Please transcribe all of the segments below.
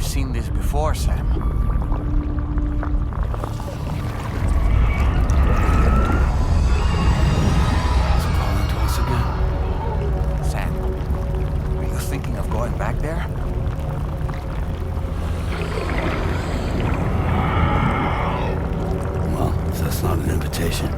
we've seen this before, Sam. It's calling to us again. Sam, are you thinking of going back there? Well, if that's not an invitation.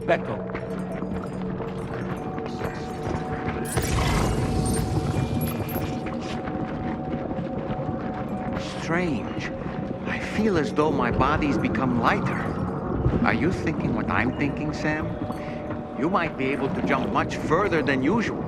Becco. Strange. I feel as though my body's become lighter. Are you thinking what I'm thinking, Sam? You might be able to jump much further than usual.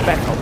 Back off.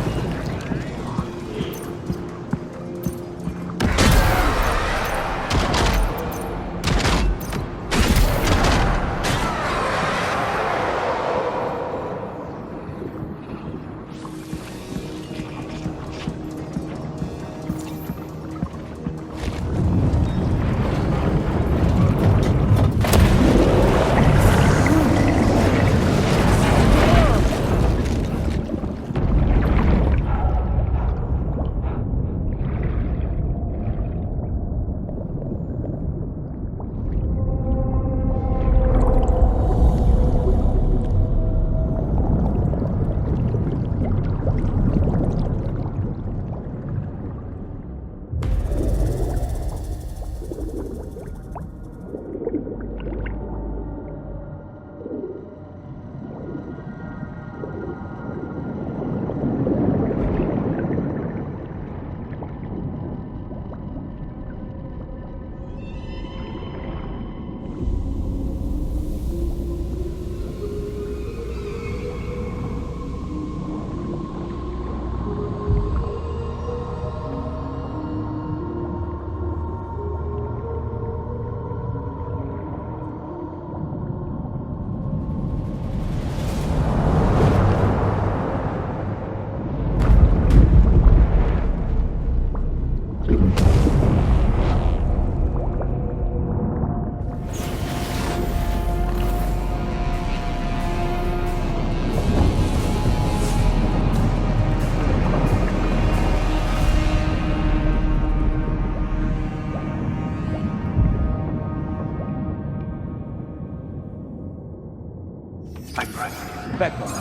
Back off.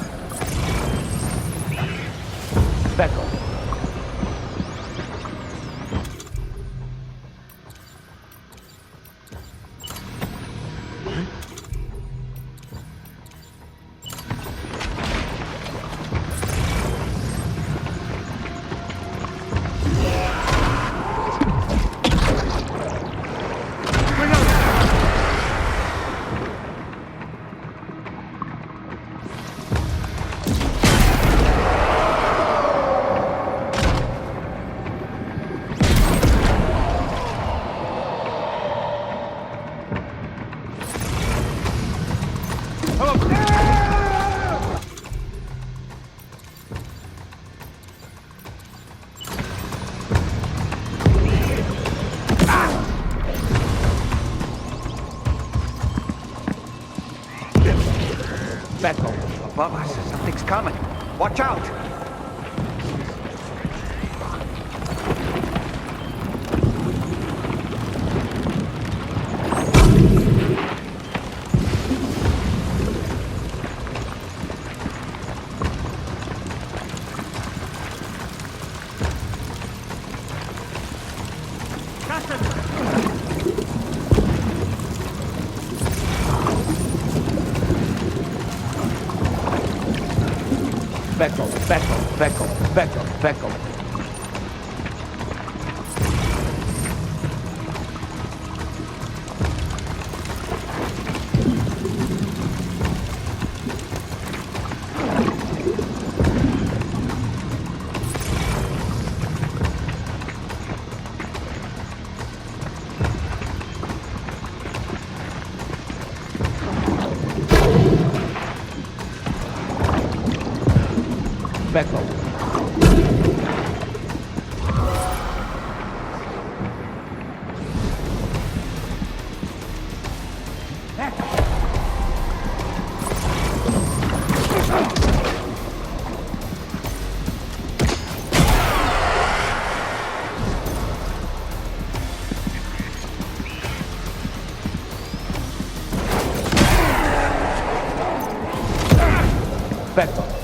Back off. Back off. Above us, something's coming. Watch out! Back off. Back off. Back off. Back off. Back off. Back off. Back off.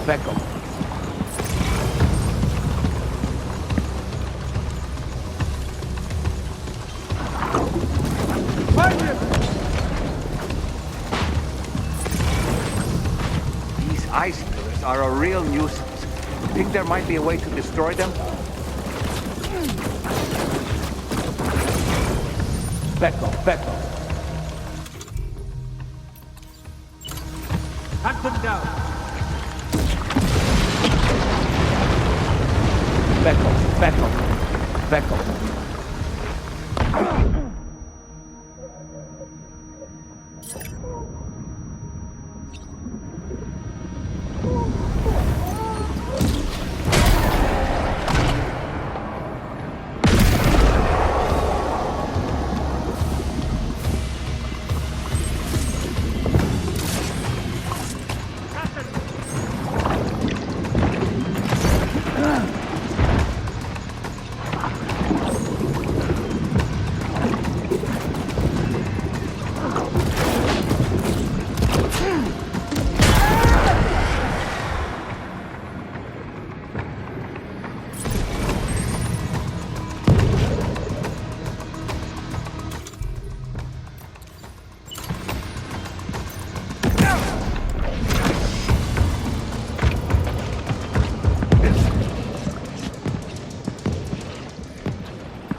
back off. These ice pillars are a real nuisance. Think there might be a way to destroy them? Back off, back off. Hunt them down. Back off, back off, back off.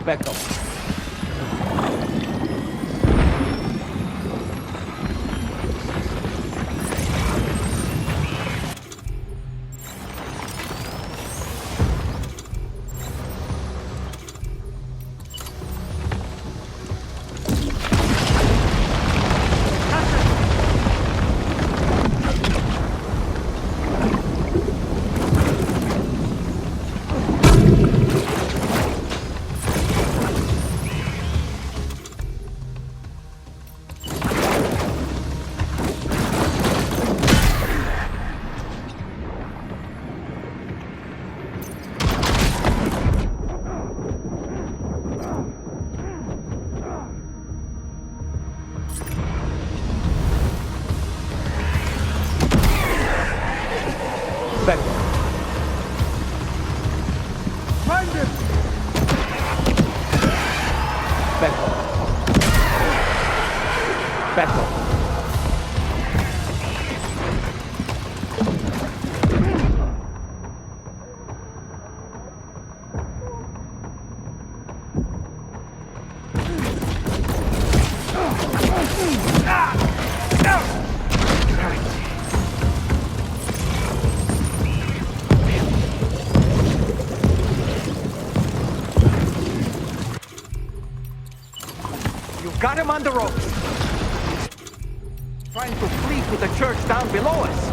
Back off. Back off. Find him! Back off. Back off. Got him on the ropes. Trying to flee to the church down below us.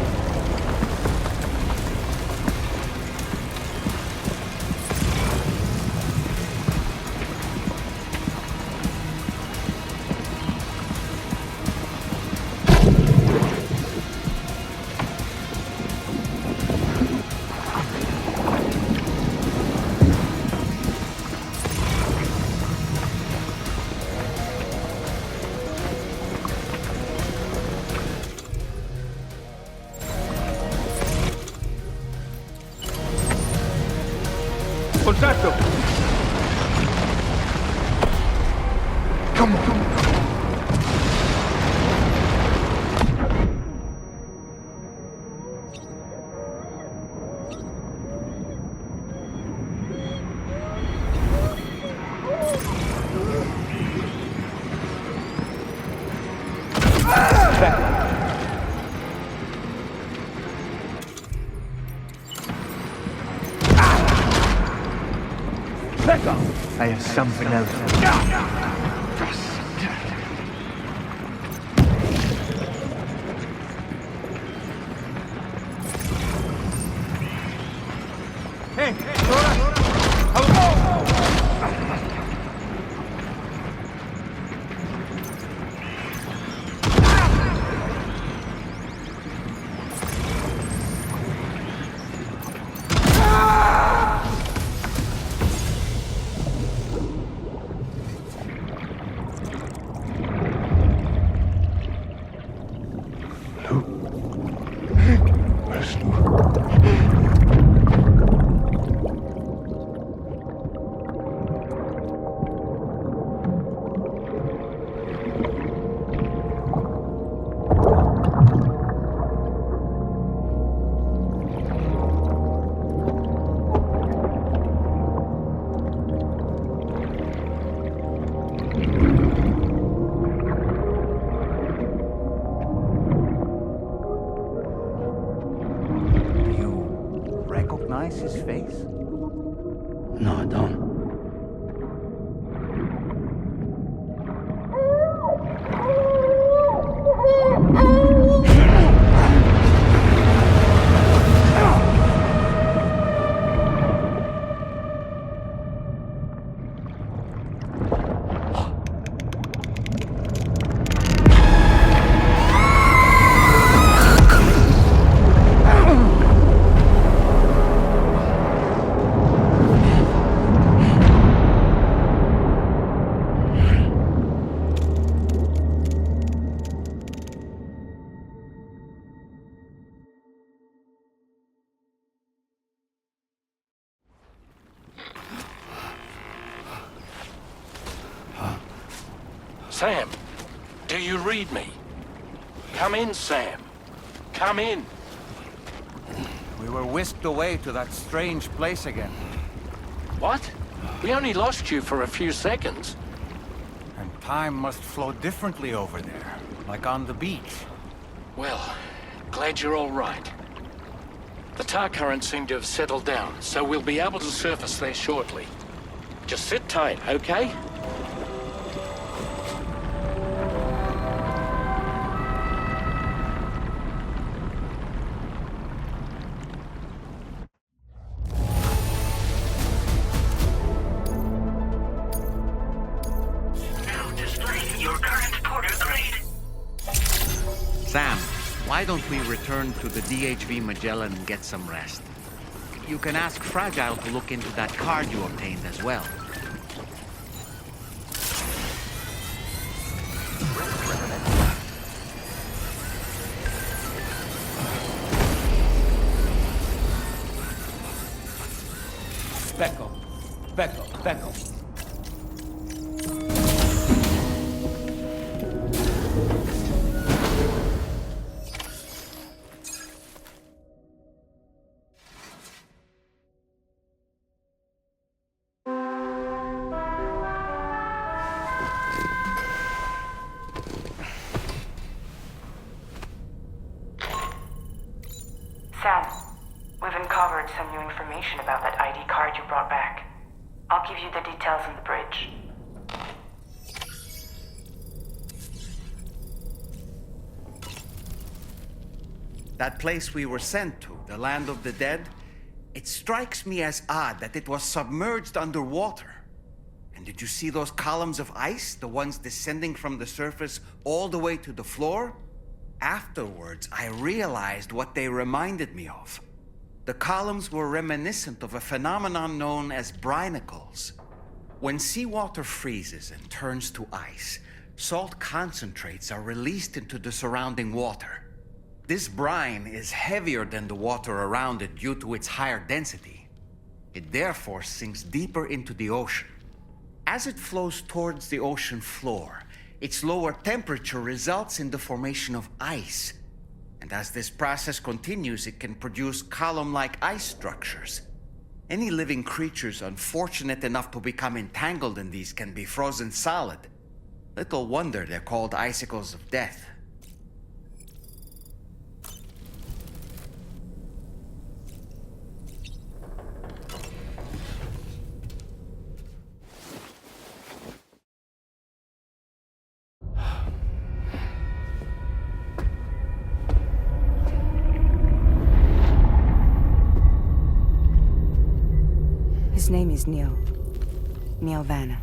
Contatto! Come on. Back off! I have something else. recognize his face? No, I don't. Sam, do you read me? Come in, Sam. Come in. We were whisked away to that strange place again. What? We only lost you for a few seconds. And time must flow differently over there, like on the beach. Well, glad you're all right. The tar currents seem to have settled down, so we'll be able to surface there shortly. Just sit tight, okay? Sam, why don't we return to the DHV Magellan and get some rest? You can ask Fragile to look into that card you obtained as well. Speckle. Speckle. Speckle. Sam, we've uncovered some new information about that ID card you brought back. I'll give you the details on the bridge. That place we were sent to, the Land of the Dead, it strikes me as odd that it was submerged underwater. And did you see those columns of ice, the ones descending from the surface all the way to the floor? Afterwards, I realized what they reminded me of. The columns were reminiscent of a phenomenon known as brinicles. When seawater freezes and turns to ice, salt concentrates are released into the surrounding water. This brine is heavier than the water around it due to its higher density. It therefore sinks deeper into the ocean. As it flows towards the ocean floor, its lower temperature results in the formation of ice. And as this process continues, it can produce column-like ice structures. Any living creatures unfortunate enough to become entangled in these can be frozen solid. Little wonder they're called icicles of death. His name is Neil. Neil Vanna.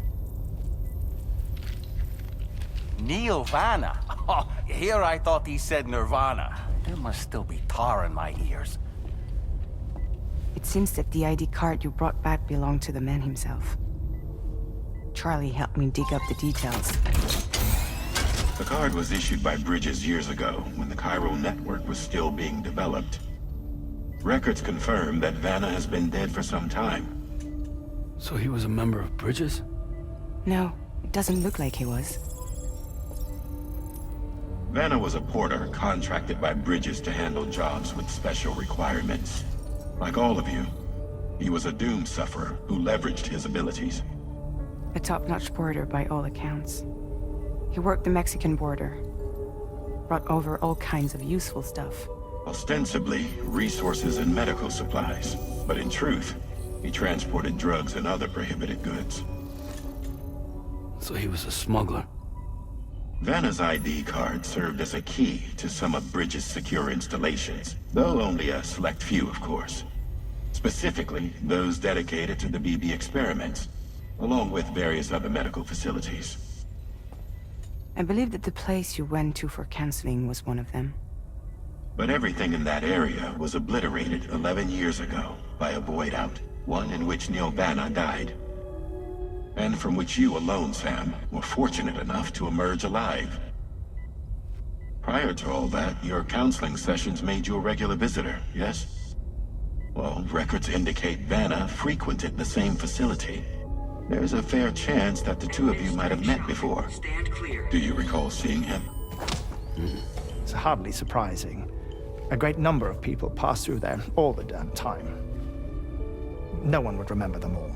Neil Vanna? Oh, here I thought he said Nirvana. There must still be tar in my ears. It seems that the ID card you brought back belonged to the man himself. Charlie helped me dig up the details. The card was issued by Bridges years ago, when the chiral network was still being developed. Records confirm that Vanna has been dead for some time. So he was a member of Bridges? No, it doesn't look like he was. Vanna was a porter contracted by Bridges to handle jobs with special requirements. Like all of you, he was a doom sufferer who leveraged his abilities. A top-notch porter by all accounts. He worked the Mexican border. Brought over all kinds of useful stuff. Ostensibly, resources and medical supplies. But in truth, he transported drugs and other prohibited goods. So he was a smuggler. Vanna's ID card served as a key to some of Bridges' secure installations, though only a select few, of course. Specifically, those dedicated to the BB experiments, along with various other medical facilities. I believe that the place you went to for counseling was one of them. But everything in that area was obliterated 11 years ago by a void out, one in which Neil Vanna died. And from which you alone, Sam, were fortunate enough to emerge alive. Prior to all that, your counseling sessions made you a regular visitor, yes? Well, records indicate Vanna frequented the same facility. There's a fair chance that the two of you might have met before. Do you recall seeing him? It's hardly surprising. A great number of people pass through there all the damn time. No one would remember them all.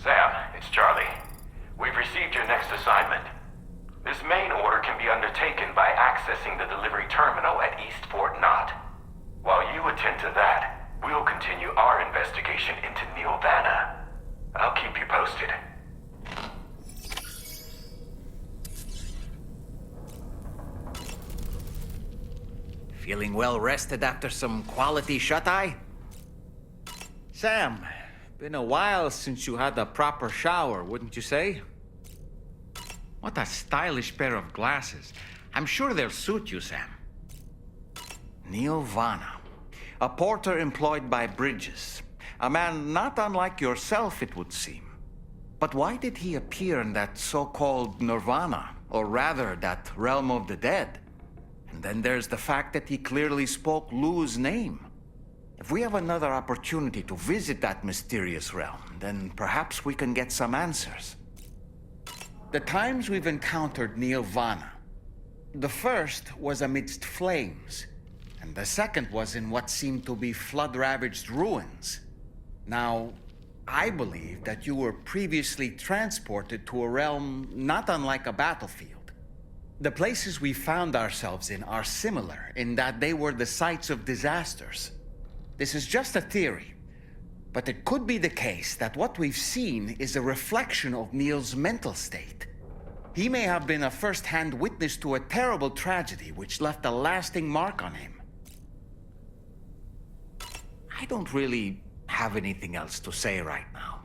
Sam, it's Charlie. We've received your next assignment. This main order can be undertaken by accessing the delivery terminal at East Fort Knott. While you attend to that, we'll continue our investigation into Neil Vanna. I'll keep you posted. Feeling well rested after some quality shut-eye? Sam, been a while since you had a proper shower, wouldn't you say? What a stylish pair of glasses. I'm sure they'll suit you, Sam. Neil Vanna, a porter employed by Bridges. A man not unlike yourself, it would seem. But why did he appear in that so-called Nirvana, or rather, that realm of the dead? And then there's the fact that he clearly spoke Lou's name. If we have another opportunity to visit that mysterious realm, then perhaps we can get some answers. The times we've encountered Neil Vanna, the first was amidst flames, and the second was in what seemed to be flood-ravaged ruins. Now, I believe that you were previously transported to a realm not unlike a battlefield. The places we found ourselves in are similar in that they were the sites of disasters. This is just a theory, but it could be the case that what we've seen is a reflection of Neil's mental state. He may have been a first-hand witness to a terrible tragedy which left a lasting mark on him. I don't really have anything else to say right now.